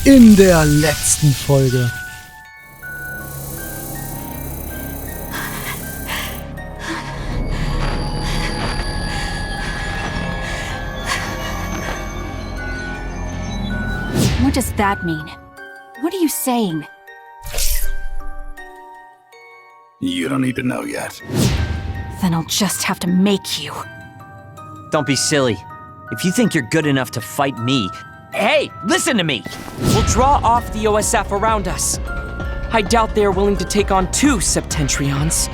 In der letzten Folge. What does that mean? What are you saying? You don't even know yet. Then I'll just have to make you. Don't be silly. If you think you're good enough to fight me... Hey, listen to me! We'll draw off the OSF around us. I doubt they are willing to take on 2 Septentrions.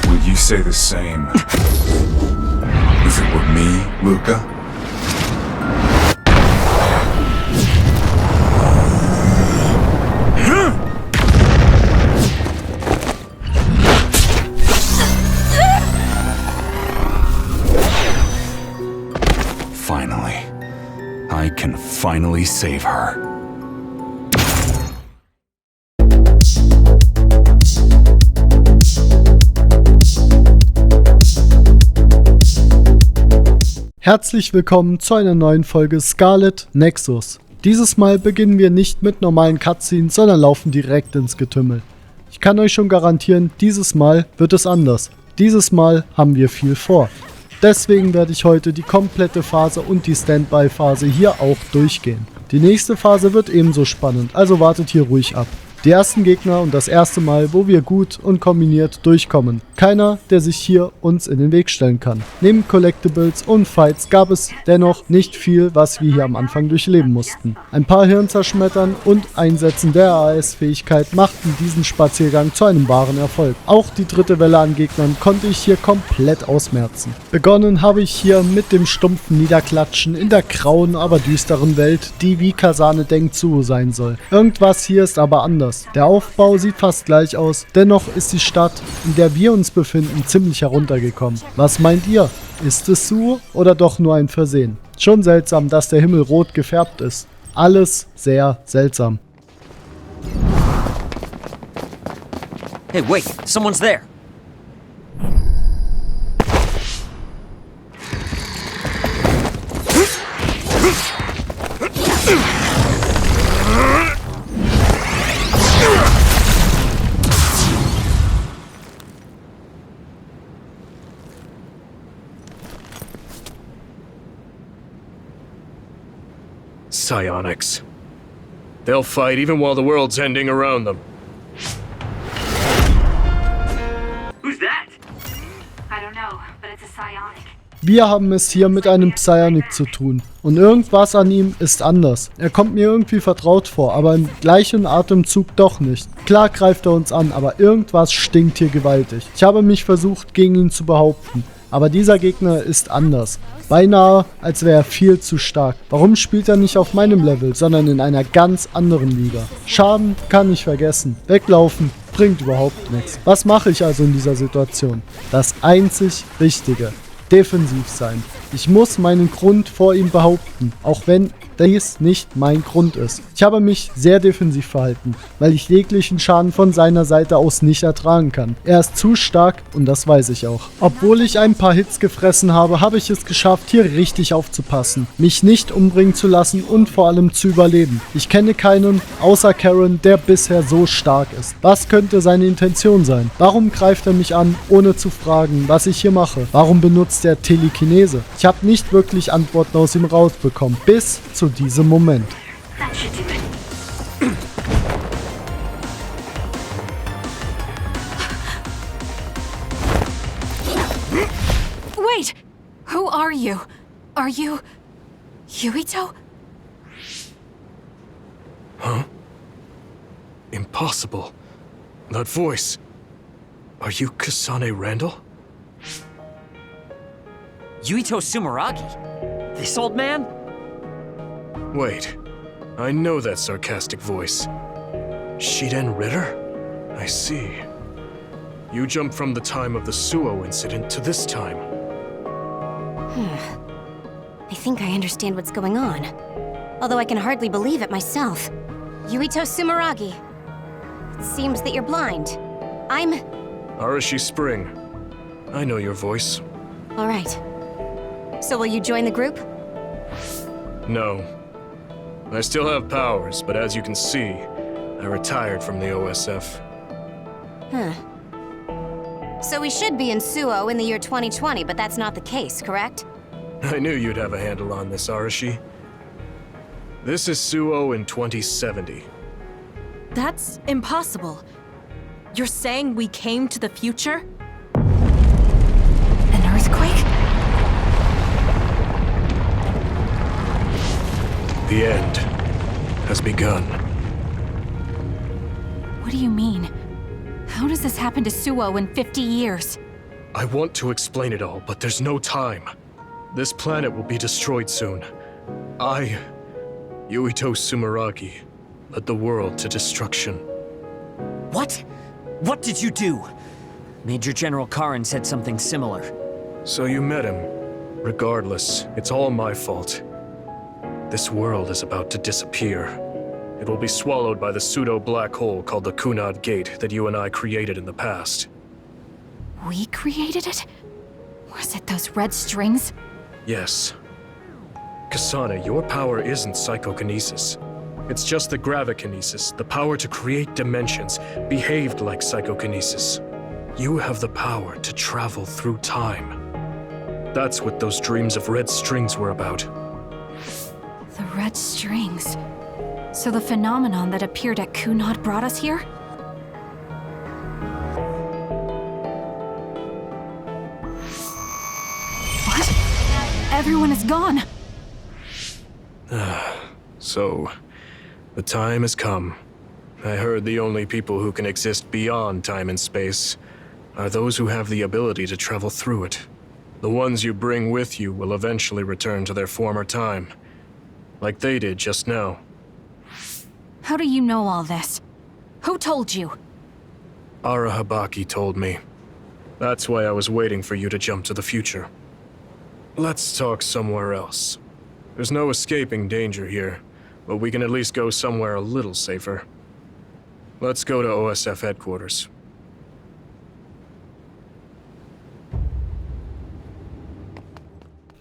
Would you say the same? Is it with me, Luca? Finally. I can finally save her. Herzlich willkommen zu einer neuen Folge Scarlet, Nexus. Dieses Mal beginnen wir nicht mit normalen Cutscenes, sondern laufen direkt ins Getümmel. Ich kann euch schon garantieren, dieses Mal wird es anders. Dieses Mal haben wir viel vor. Deswegen werde ich heute die komplette Phase und die Standby-Phase hier auch durchgehen. Die nächste Phase wird ebenso spannend, also wartet hier ruhig ab. Die ersten Gegner und das erste Mal, wo wir gut und kombiniert durchkommen. Keiner, der sich hier uns in den Weg stellen kann. Neben Collectibles und Fights gab es dennoch nicht viel, was wir hier am Anfang durchleben mussten. Ein paar Hirnzerschmettern und Einsetzen der AS-Fähigkeit machten diesen Spaziergang zu einem wahren Erfolg. Auch die dritte Welle an Gegnern konnte ich hier komplett ausmerzen. Begonnen habe ich hier mit dem stumpfen Niederklatschen in der grauen, aber düsteren Welt, die wie Kasane Dengzhou sein soll. Irgendwas hier ist aber anders. Der Aufbau sieht fast gleich aus, dennoch ist die Stadt, in der wir uns befinden, ziemlich heruntergekommen. Was meint ihr? Ist es so oder doch nur ein Versehen? Schon seltsam, dass der Himmel rot gefärbt ist. Alles sehr seltsam. Hey, wait! Someone's there! Psionics. They'll fight even while the world's ending around them. Who's that? I don't know, but it's a psionic. Wir haben es hier mit einem Psionic zu tun. Und irgendwas an ihm ist anders. Er kommt mir irgendwie vertraut vor, aber im gleichen Atemzug doch nicht. Klar greift er uns an, aber irgendwas stinkt hier gewaltig. Ich habe mich versucht, gegen ihn zu behaupten. Aber dieser Gegner ist anders. Beinahe, als wäre er viel zu stark. Warum spielt er nicht auf meinem Level, sondern in einer ganz anderen Liga? Schaden kann ich vergessen. Weglaufen bringt überhaupt nichts. Was mache ich also in dieser Situation? Das einzig Richtige. Defensiv sein. Ich muss meinen Grund vor ihm behaupten, auch wenn dies nicht mein Grund ist. Ich habe mich sehr defensiv verhalten, weil ich jeglichen Schaden von seiner Seite aus nicht ertragen kann. Er ist zu stark und das weiß ich auch. Obwohl ich ein paar Hits gefressen habe, habe ich es geschafft, hier richtig aufzupassen, mich nicht umbringen zu lassen und vor allem zu überleben. Ich kenne keinen, außer Karen, der bisher so stark ist. Was könnte seine Intention sein? Warum greift er mich an, ohne zu fragen, was ich hier mache? Warum benutzt er Telekinese? Ich habe nicht wirklich Antworten aus ihm rausbekommen, bis zu diesem Moment. That should do it. Wait! Who are you? Are you... Yuito? Huh? Impossible. That voice. Are you Kasane Randall? Yuito Sumeragi? This old man? Wait. I know that sarcastic voice. Shiden Ritter? I see. You jumped from the time of the Suo incident to this time. I think I understand what's going on. Although I can hardly believe it myself. Yuito Sumeragi. It seems that you're blind. I'm... Arashi Spring. I know your voice. All right. So will you join the group? No. I still have powers, but as you can see, I retired from the OSF. Huh. So we should be in Suo in the year 2020, but that's not the case, correct? I knew you'd have a handle on this, Arashi. This is Suo in 2070. That's impossible. You're saying we came to the future? An earthquake? The end has begun. What do you mean? How does this happen to Suo in 50 years? I want to explain it all, but there's no time. This planet will be destroyed soon. I, Yuito Sumeragi, led the world to destruction. What? What did you do? Major General Karin said something similar. So you met him. Regardless, it's all my fault. This world is about to disappear. It will be swallowed by the pseudo-black hole called the Kunad Gate that you and I created in the past. We created it? Was it those red strings? Yes. Kasane, your power isn't psychokinesis. It's just the gravikinesis, the power to create dimensions, behaved like psychokinesis. You have the power to travel through time. That's what those dreams of red strings were about. The red strings. So the phenomenon that appeared at Kunad brought us here? What? Everyone is gone. So, the time has come. I heard the only people who can exist beyond time and space are those who have the ability to travel through it. The ones you bring with you will eventually return to their former time, like they did just now. How do you know all this? Who told you? Arahabaki told me. That's why I was waiting for you to jump to the future. Let's talk somewhere else. There's no escaping danger here, but we can at least go somewhere a little safer. Let's go to OSF headquarters.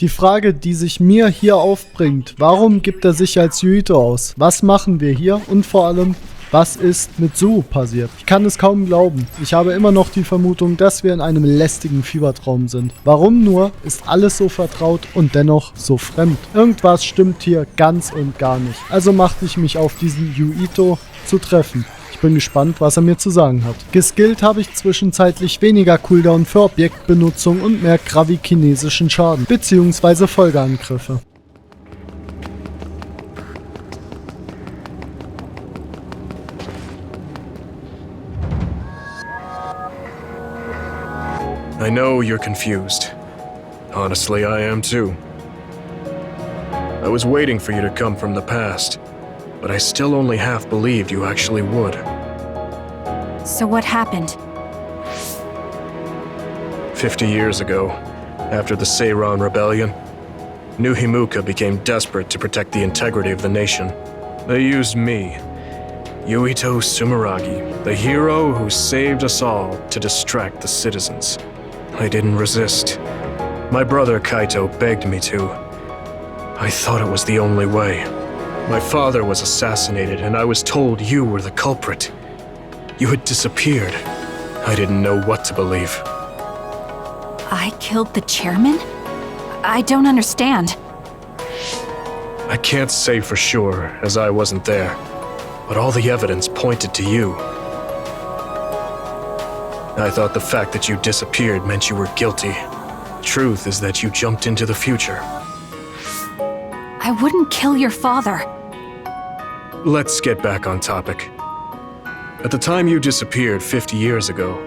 Die Frage, die sich mir hier aufbringt, warum gibt er sich als Yuito aus? Was machen wir hier? Und vor allem, was ist mit Suo passiert? Ich kann es kaum glauben. Ich habe immer noch die Vermutung, dass wir in einem lästigen Fiebertraum sind. Warum nur ist alles so vertraut und dennoch so fremd? Irgendwas stimmt hier ganz und gar nicht. Also machte ich mich auf diesen Yuito zu treffen. Ich bin gespannt, was er mir zu sagen hat. Geskillt habe ich zwischenzeitlich weniger Cooldown für Objektbenutzung und mehr gravikinesischen Schaden, bzw. Folgeangriffe. I know you're confused. Honestly, I am too. I was waiting for you to come from the past, but I still only half believed you actually would. So what happened? 50 years ago, after the Seiran Rebellion, New Himuka became desperate to protect the integrity of the nation. They used me, Yuito Sumeragi, the hero who saved us all, to distract the citizens. I didn't resist. My brother Kaito begged me to. I thought it was the only way. My father was assassinated, and I was told you were the culprit. You had disappeared. I didn't know what to believe. I killed the chairman? I don't understand. I can't say for sure, as I wasn't there, but all the evidence pointed to you. I thought the fact that you disappeared meant you were guilty. Truth is that you jumped into the future. I wouldn't kill your father. Let's get back on topic. At the time you disappeared 50 years ago,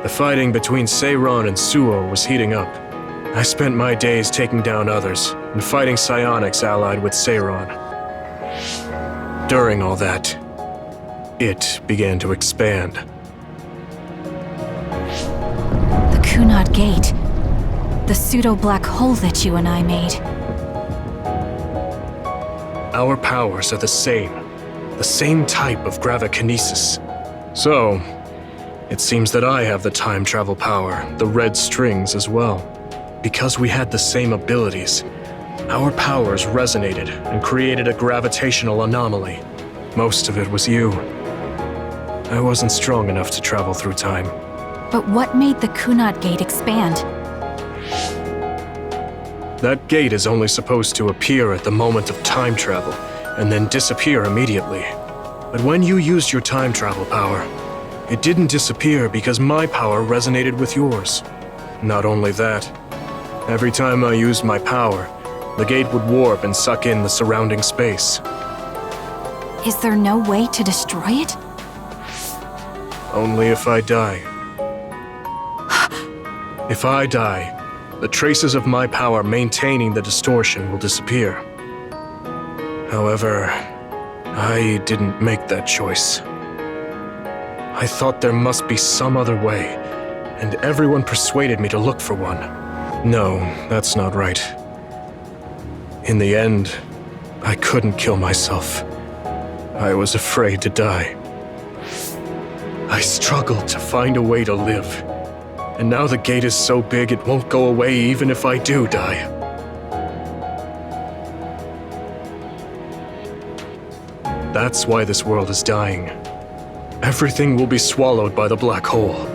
the fighting between Seiran and Suo was heating up. I spent my days taking down others and fighting psionics allied with Seiran. During all that, it began to expand. The Kunad Gate. The pseudo-black hole that you and I made. Our powers are the same type of gravikinesis. So, it seems that I have the time travel power, the red strings as well. Because we had the same abilities, Our powers resonated and created a gravitational anomaly. Most of it was you. I wasn't strong enough to travel through time. But what made the Kunad Gate expand? That gate is only supposed to appear at the moment of time travel, and then disappear immediately. But when you used your time travel power, it didn't disappear because my power resonated with yours. Not only that, every time I used my power, the gate would warp and suck in the surrounding space. Is there no way to destroy it? Only if I die. If I die, the traces of my power maintaining the distortion will disappear. However, I didn't make that choice. I thought there must be some other way, and everyone persuaded me to look for one. No, that's not right. In the end, I couldn't kill myself. I was afraid to die. I struggled to find a way to live. And now the gate is so big it won't go away even if I do die. That's why this world is dying. Everything will be swallowed by the black hole.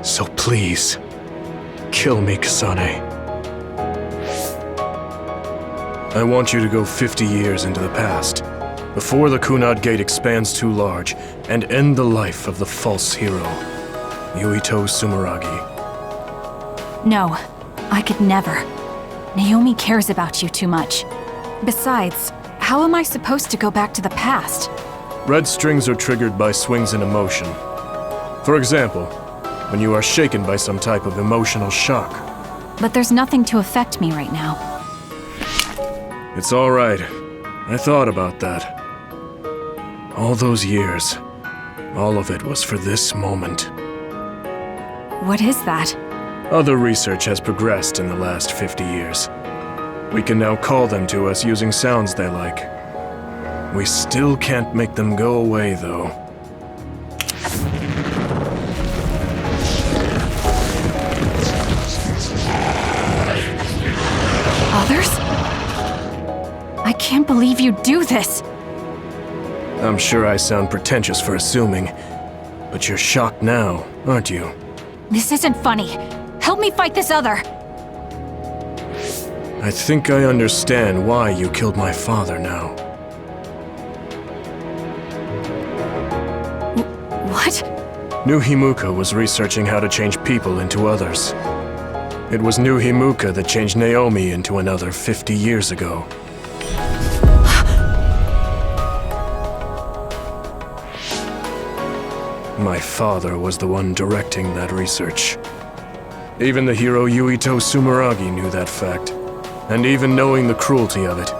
So please, kill me, Kasane. I want you to go 50 years into the past, before the Kunad Gate expands too large, and end the life of the false hero, Yuito Sumeragi. No, I could never. Naomi cares about you too much. Besides, how am I supposed to go back to the past? Red strings are triggered by swings in emotion. For example, when you are shaken by some type of emotional shock. But there's nothing to affect me right now. It's all right. I thought about that. All those years, all of it was for this moment. What is that? Other research has progressed in the last 50 years. We can now call them to us using sounds they like. We still can't make them go away, though. Others? I can't believe you do this! I'm sure I sound pretentious for assuming, but you're shocked now, aren't you? This isn't funny. Help me fight this other! I think I understand why you killed my father now. What? New Himuka was researching how to change people into others. It was New Himuka that changed Naomi into another 50 years ago. My father was the one directing that research. Even the hero Yuito Sumeragi knew that fact. And even knowing the cruelty of it,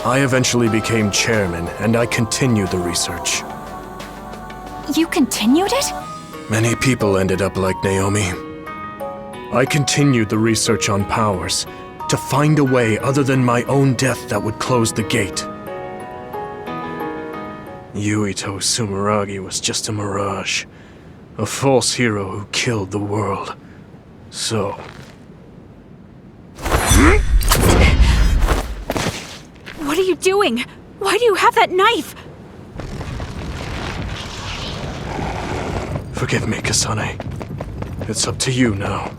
I eventually became chairman and I continued the research. You continued it? Many people ended up like Naomi. I continued the research on powers, to find a way other than my own death that would close the gate. Yuito Sumeragi was just a mirage, a false hero who killed the world. So... What are you doing? Why do you have that knife? Forgive me, Kasane. It's up to you now.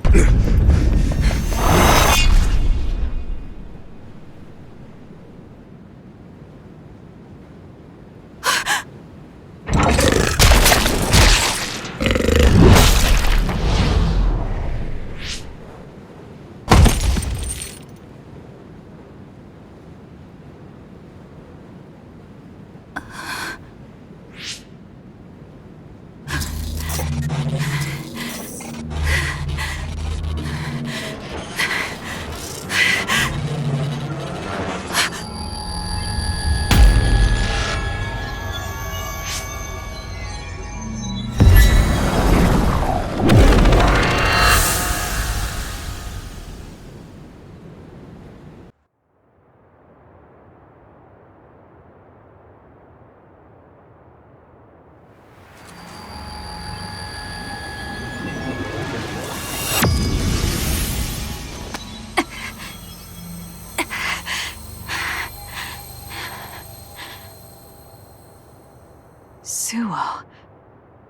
Suo.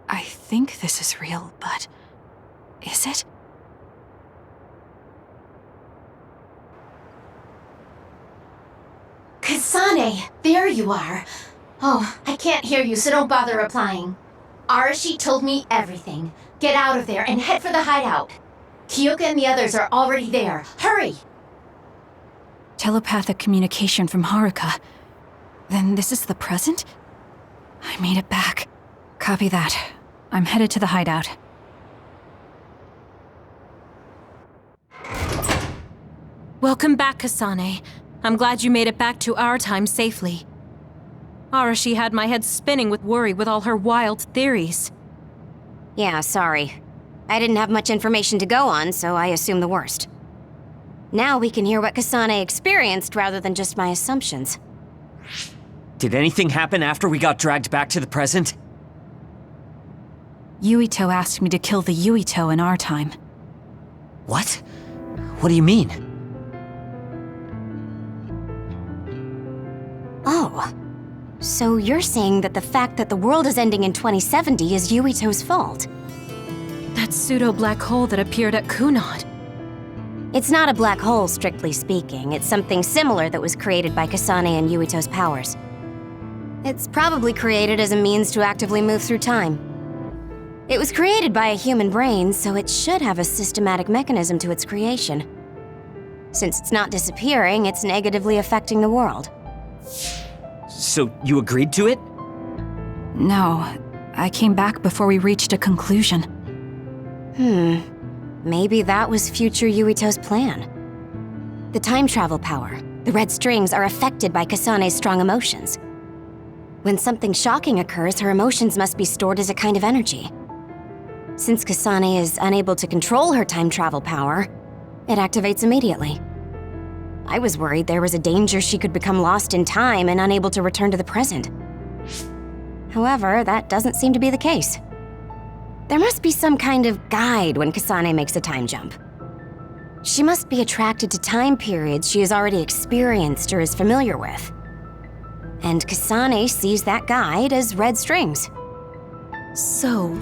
I think this is real, but is it? Kasane, there you are. Oh, I can't hear you, so don't bother replying. Arashi told me everything. Get out of there and head for the hideout. Kyoka and the others are already there. Hurry! Telepathic communication from Haruka. Then this is the present? I made it back. Copy that. I'm headed to the hideout. Welcome back, Kasane. I'm glad you made it back to our time safely. Arashi had my head spinning with worry with all her wild theories. Yeah, sorry. I didn't have much information to go on, so I assumed the worst. Now we can hear what Kasane experienced rather than just my assumptions. Did anything happen after we got dragged back to the present? Yuito asked me to kill the Yuito in our time. What? What do you mean? Oh. So you're saying that the fact that the world is ending in 2070 is Yuito's fault? That pseudo-black hole that appeared at Kunad. It's not a black hole, strictly speaking. It's something similar that was created by Kasane and Yuito's powers. It's probably created as a means to actively move through time. It was created by a human brain, so it should have a systematic mechanism to its creation. Since it's not disappearing, it's negatively affecting the world. So you agreed to it? No, I came back before we reached a conclusion. Maybe that was future Yuito's plan. The time travel power, the red strings, are affected by Kasane's strong emotions. When something shocking occurs, her emotions must be stored as a kind of energy. Since Kasane is unable to control her time travel power, it activates immediately. I was worried there was a danger she could become lost in time and unable to return to the present. However, that doesn't seem to be the case. There must be some kind of guide when Kasane makes a time jump. She must be attracted to time periods she has already experienced or is familiar with. And Kasane sees that guide as red strings. So,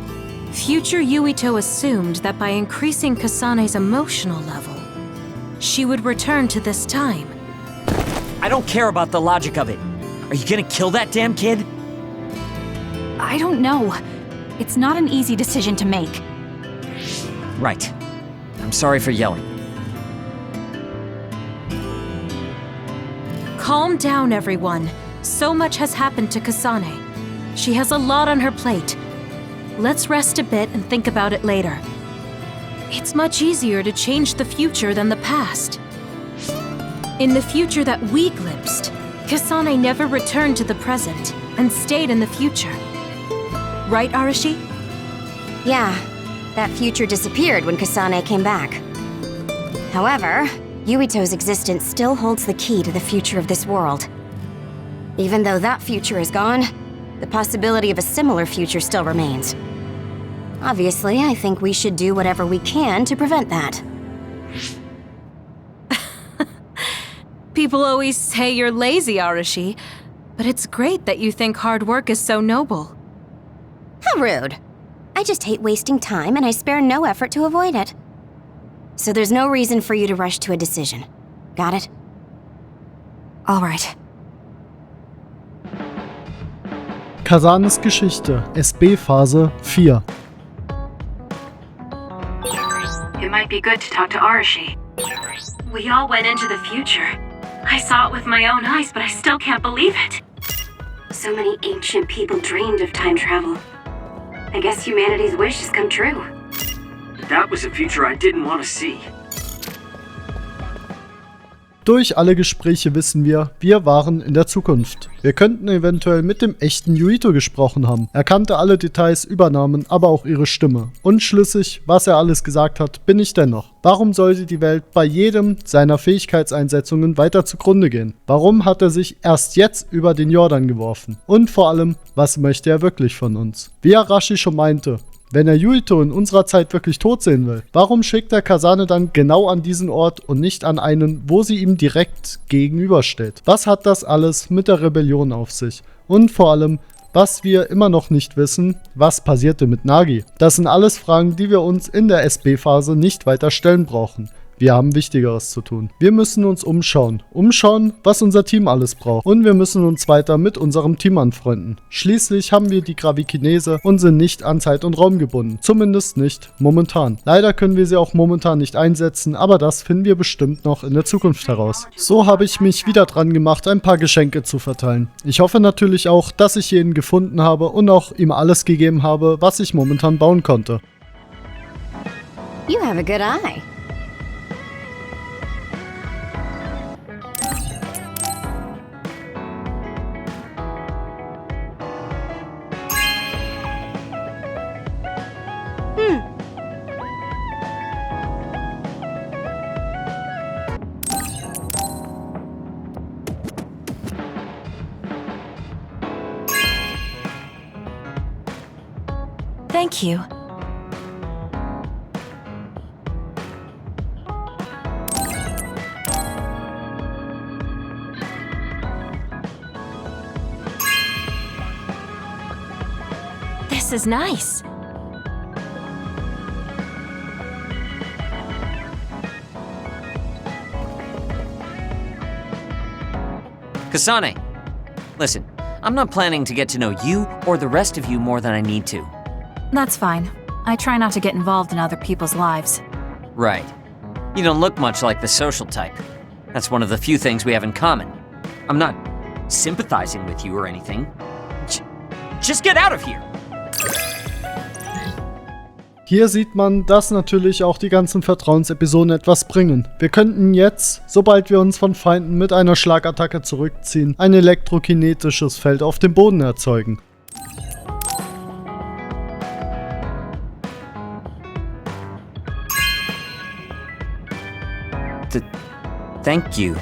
future Yuito assumed that by increasing Kasane's emotional level, she would return to this time. I don't care about the logic of it. Are you gonna kill that damn kid? I don't know. It's not an easy decision to make. Right. I'm sorry for yelling. Calm down, everyone. So much has happened to Kasane. She has a lot on her plate. Let's rest a bit and think about it later. It's much easier to change the future than the past. In the future that we glimpsed, Kasane never returned to the present and stayed in the future. Right, Arashi? Yeah, that future disappeared when Kasane came back. However, Yuito's existence still holds the key to the future of this world. Even though that future is gone, the possibility of a similar future still remains. Obviously, I think we should do whatever we can to prevent that. People always say you're lazy, Arashi, but it's great that you think hard work is so noble. How rude. I just hate wasting time and I spare no effort to avoid it. So there's no reason for you to rush to a decision. Got it? All right. Kasanes Geschichte, SB-Phase 4. It might be good to talk to Arashi. We all went into the future. I saw it with my own eyes, but I still can't believe it. So many ancient people dreamed of time travel. I guess humanity's wish has come true. That was a future I didn't want to see. Durch alle Gespräche wissen wir waren in der Zukunft. Wir könnten eventuell mit dem echten Yuito gesprochen haben. Er kannte alle Details über Namen, aber auch ihre Stimme. Unschlüssig, was er alles gesagt hat, bin ich dennoch. Warum sollte die Welt bei jedem seiner Fähigkeitseinsetzungen weiter zugrunde gehen? Warum hat er sich erst jetzt über den Jordan geworfen? Und vor allem, was möchte er wirklich von uns? Wie Arashi schon meinte, wenn er Yuito in unserer Zeit wirklich tot sehen will, warum schickt er Kasane dann genau an diesen Ort und nicht an einen, wo sie ihm direkt gegenübersteht? Was hat das alles mit der Rebellion auf sich? Und vor allem, Was wir immer noch nicht wissen, was passierte mit Nagi? Das sind alles Fragen, die wir uns in der SB-Phase nicht weiter stellen brauchen. Wir haben Wichtigeres zu tun. Wir müssen uns umschauen. Umschauen, was unser Team alles braucht. Und wir müssen uns weiter mit unserem Team anfreunden. Schließlich haben wir die Gravikinese und sind nicht an Zeit und Raum gebunden. Zumindest nicht momentan. Leider können wir sie auch momentan nicht einsetzen, aber das finden wir bestimmt noch in der Zukunft heraus. So habe ich mich wieder dran gemacht, ein paar Geschenke zu verteilen. Ich hoffe natürlich auch, dass ich jeden gefunden habe und auch ihm alles gegeben habe, was ich momentan bauen konnte. You have a good eye. Thank you. This is nice. Kasane, listen, I'm not planning to get to know you or the rest of you more than I need to. That's fine. I try not to get involved in other people's lives. Right. You don't look much like the social type. That's one of the few things we have in common. I'm not sympathizing with you or anything. Just get out of here! Hier sieht man, dass natürlich auch die ganzen Vertrauensepisoden etwas bringen. Wir könnten jetzt, sobald wir uns von Feinden mit einer Schlagattacke zurückziehen, ein elektrokinetisches Feld auf dem Boden erzeugen. Thank you.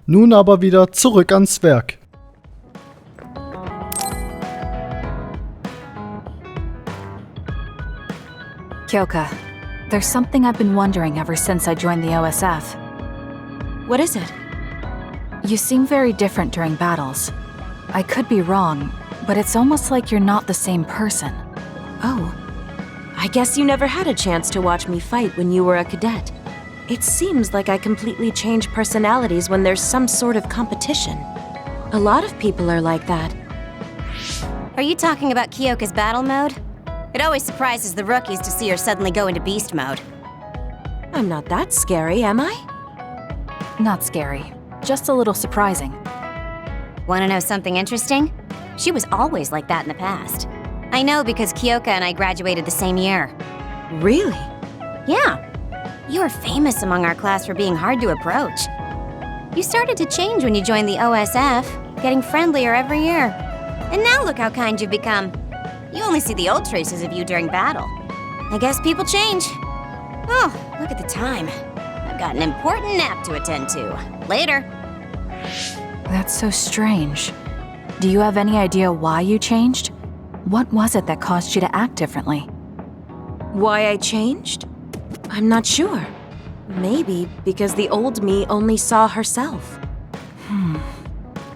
Nun aber wieder zurück ans Werk. Kyoka, there's something I've been wondering ever since I joined the OSF. What is it? You seem very different during battles. I could be wrong, but it's almost like you're not the same person. Oh. I guess you never had a chance to watch me fight when you were a cadet. It seems like I completely change personalities when there's some sort of competition. A lot of people are like that. Are you talking about Kyoka's battle mode? It always surprises the rookies to see her suddenly go into beast mode. I'm not that scary, am I? Not scary, just a little surprising. Wanna know something interesting? She was always like that in the past. I know because Kyoka and I graduated the same year. Really? Yeah. You were famous among our class for being hard to approach. You started to change when you joined the OSF, getting friendlier every year. And now look how kind you've become. You only see the old traces of you during battle. I guess people change. Oh, look at the time. I've got an important nap to attend to. Later. That's so strange. Do you have any idea why you changed? What was it that caused you to act differently? Why I changed? I'm not sure. Maybe because the old me only saw herself.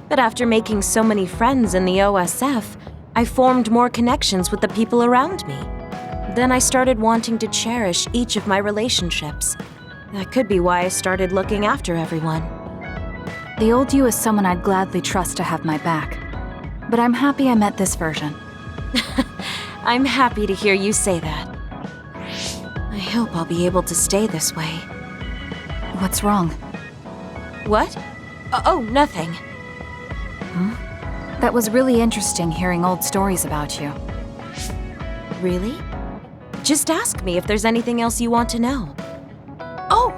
But after making so many friends in the OSF, I formed more connections with the people around me. Then I started wanting to cherish each of my relationships. That could be why I started looking after everyone. The old you is someone I'd gladly trust to have my back. But I'm happy I met this version. I'm happy to hear you say that. I hope I'll be able to stay this way. What's wrong? What? Oh, nothing. That was really interesting hearing old stories about you. Really? Just ask me if there's anything else you want to know. Oh!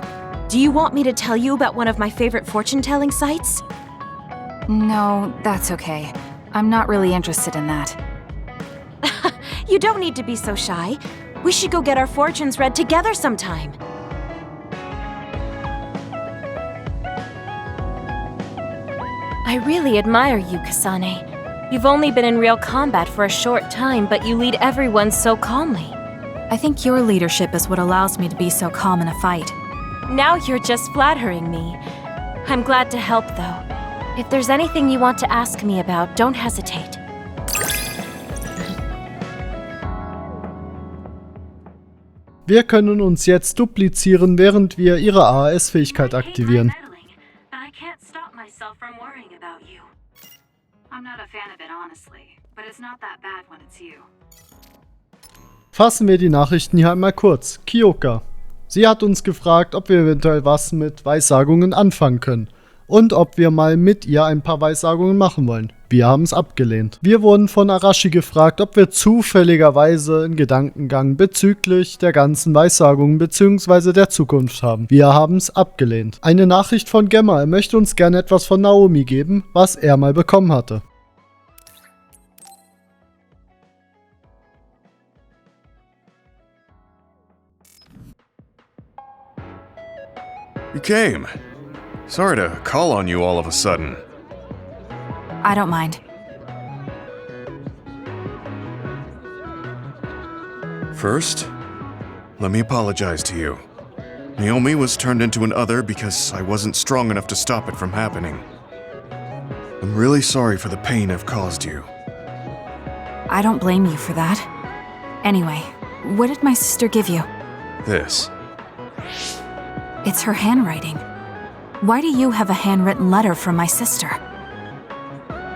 Do you want me to tell you about one of my favorite fortune-telling sites? No, that's okay. I'm not really interested in that. You don't need to be so shy. We should go get our fortunes read together sometime. I really admire you, Kasane. You've only been in real combat for a short time, but you lead everyone so calmly. I think your leadership is what allows me to be so calm in a fight. Now you're just flattering me. I'm glad to help, though. If there's anything you want to ask me about, don't hesitate. Wir können uns jetzt duplizieren, während wir ihre AAS-Fähigkeit aktivieren. But I can't stop myself from worrying about you. I'm not a fan of it, honestly, but it's not that bad when it's you. Fassen wir die Nachrichten hier einmal kurz. Kyoka. Sie hat uns gefragt, ob wir eventuell was mit Weissagungen anfangen können. Und ob wir mal mit ihr ein paar Weissagungen machen wollen. Wir haben es abgelehnt. Wir wurden von Arashi gefragt, ob wir zufälligerweise einen Gedankengang bezüglich der ganzen Weissagungen bzw. der Zukunft haben. Wir haben es abgelehnt. Eine Nachricht von Gemma, er möchte uns gerne etwas von Naomi geben, was er mal bekommen hatte. You came. Sorry to call on you all of a sudden. I don't mind. First, let me apologize to you. Naomi was turned into an other because I wasn't strong enough to stop it from happening. I'm really sorry for the pain I've caused you. I don't blame you for that. Anyway, what did my sister give you? This. It's her handwriting. Why do you have a handwritten letter from my sister?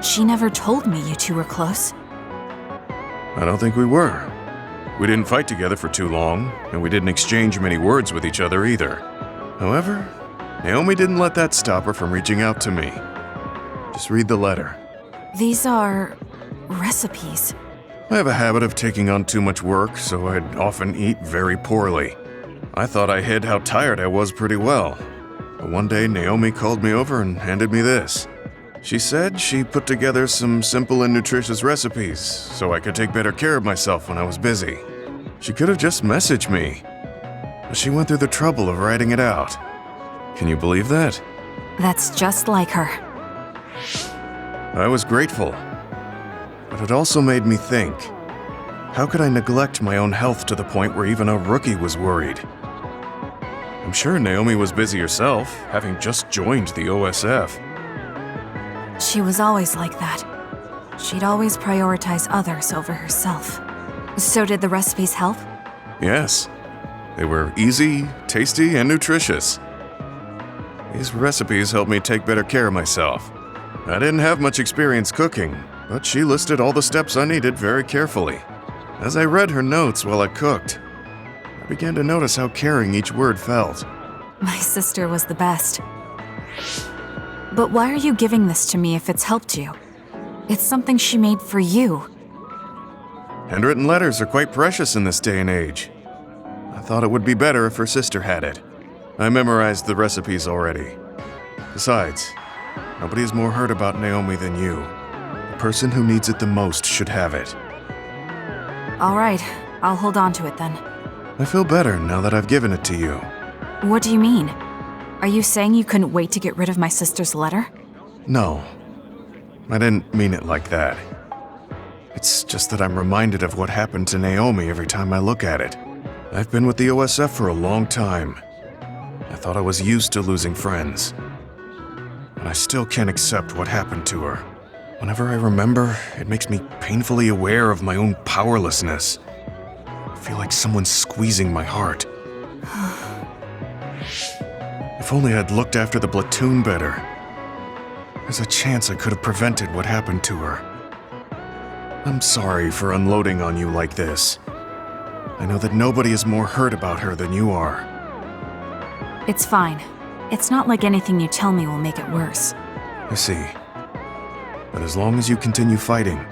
She never told me you two were close. I don't think we were. We didn't fight together for too long, and we didn't exchange many words with each other either. However, Naomi didn't let that stop her from reaching out to me. Just read the letter. These are recipes. I have a habit of taking on too much work, so I'd often eat very poorly. I thought I hid how tired I was pretty well. But one day, Naomi called me over and handed me this. She said she put together some simple and nutritious recipes so I could take better care of myself when I was busy. She could have just messaged me, but she went through the trouble of writing it out. Can you believe that? That's just like her. I was grateful, but it also made me think, how could I neglect my own health to the point where even a rookie was worried? I'm sure Naomi was busy herself, having just joined the OSF. She was always like that. She'd always prioritize others over herself. So did the recipes help? Yes. They were easy, tasty, and nutritious. These recipes helped me take better care of myself. I didn't have much experience cooking, but she listed all the steps I needed very carefully. As I read her notes while I cooked, I began to notice how caring each word felt. My sister was the best. But why are you giving this to me if it's helped you? It's something she made for you. Handwritten letters are quite precious in this day and age. I thought it would be better if her sister had it. I memorized the recipes already. Besides, nobody is more hurt about Naomi than you. The person who needs it the most should have it. All right, I'll hold on to it then. I feel better now that I've given it to you. What do you mean? Are you saying you couldn't wait to get rid of my sister's letter? No, I didn't mean it like that. It's just that I'm reminded of what happened to Naomi every time I look at it. I've been with the OSF for a long time. I thought I was used to losing friends. But I still can't accept what happened to her. Whenever I remember, it makes me painfully aware of my own powerlessness. I feel like someone's squeezing my heart. If only I'd looked after the platoon better. There's a chance I could have prevented what happened to her. I'm sorry for unloading on you like this. I know that nobody is more hurt about her than you are. It's fine. It's not like anything you tell me will make it worse. I see. But as long as you continue fighting,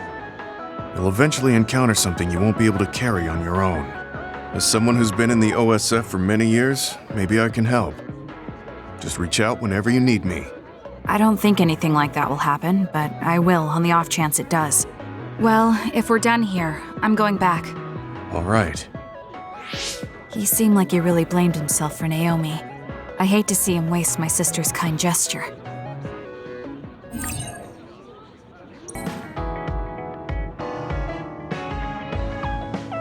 you'll eventually encounter something you won't be able to carry on your own. As someone who's been in the OSF for many years, maybe I can help. Just reach out whenever you need me. I don't think anything like that will happen, but I will on the off chance it does. Well, if we're done here, I'm going back. All right. He seemed like he really blamed himself for Naomi. I hate to see him waste my sister's kind gesture.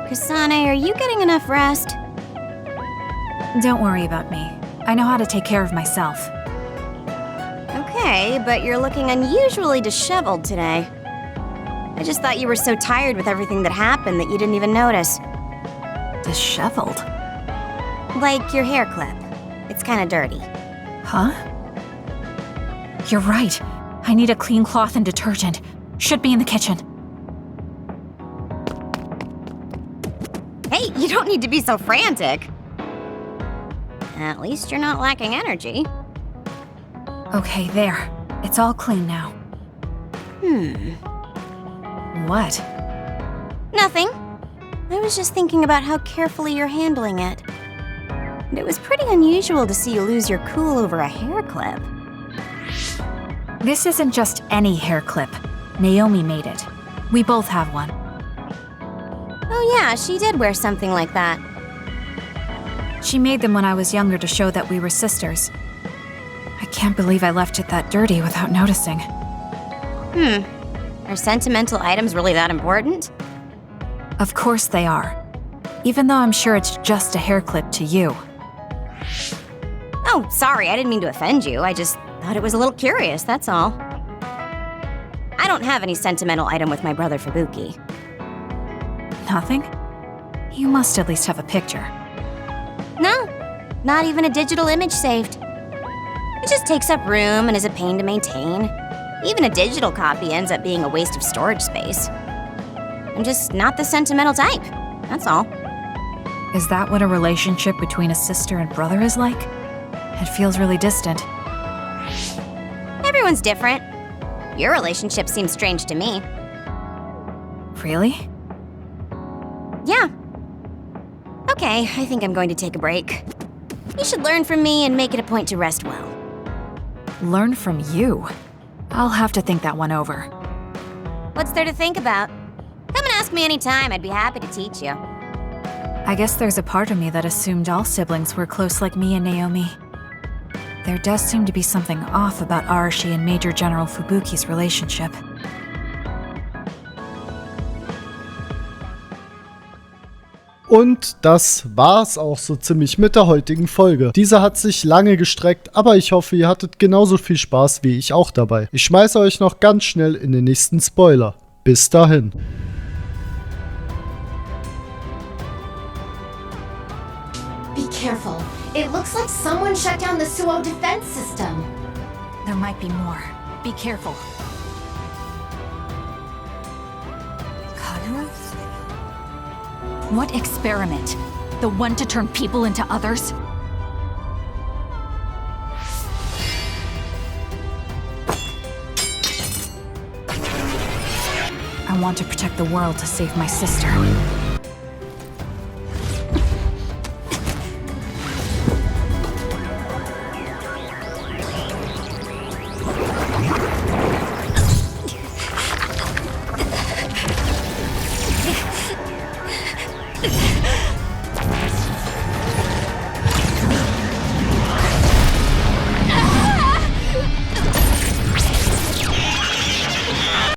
Kasane, are you getting enough rest? Don't worry about me. I know how to take care of myself. Okay, but you're looking unusually disheveled today. I just thought you were so tired with everything that happened that you didn't even notice. Disheveled? Like your hair clip. It's kinda dirty. Huh? You're right. I need a clean cloth and detergent. Should be in the kitchen. Hey, you don't need to be so frantic. At least you're not lacking energy. Okay, there. It's all clean now. What? Nothing. I was just thinking about how carefully you're handling it. And it was pretty unusual to see you lose your cool over a hair clip. This isn't just any hair clip. Naomi made it. We both have one. Oh yeah, she did wear something like that. She made them when I was younger to show that we were sisters. I can't believe I left it that dirty without noticing. Are sentimental items really that important? Of course they are. Even though I'm sure it's just a hair clip to you. Oh, sorry, I didn't mean to offend you. I just thought it was a little curious, that's all. I don't have any sentimental item with my brother Fubuki. Nothing? You must at least have a picture. No, not even a digital image saved. It just takes up room and is a pain to maintain. Even a digital copy ends up being a waste of storage space. I'm just not the sentimental type, that's all. Is that what a relationship between a sister and brother is like? It feels really distant. Everyone's different. Your relationship seems strange to me. Really? Yeah. Okay, I think I'm going to take a break. You should learn from me and make it a point to rest well. Learn from you? I'll have to think that one over. What's there to think about? Come and ask me anytime, I'd be happy to teach you. I guess there's a part of me that assumed all siblings were close like me and Naomi. There does seem to be something off about Arashi and Major General Fubuki's relationship. Und das war's auch so ziemlich mit der heutigen Folge. Diese hat sich lange gestreckt, aber ich hoffe, ihr hattet genauso viel Spaß wie ich auch dabei. Ich schmeiße euch noch ganz schnell in den nächsten Spoiler. Bis dahin. Be careful. It looks like someone shut down the Suo defense system. There might be more. Be careful. Kagura? What experiment? The one to turn people into others? I want to protect the world to save my sister. Ugh.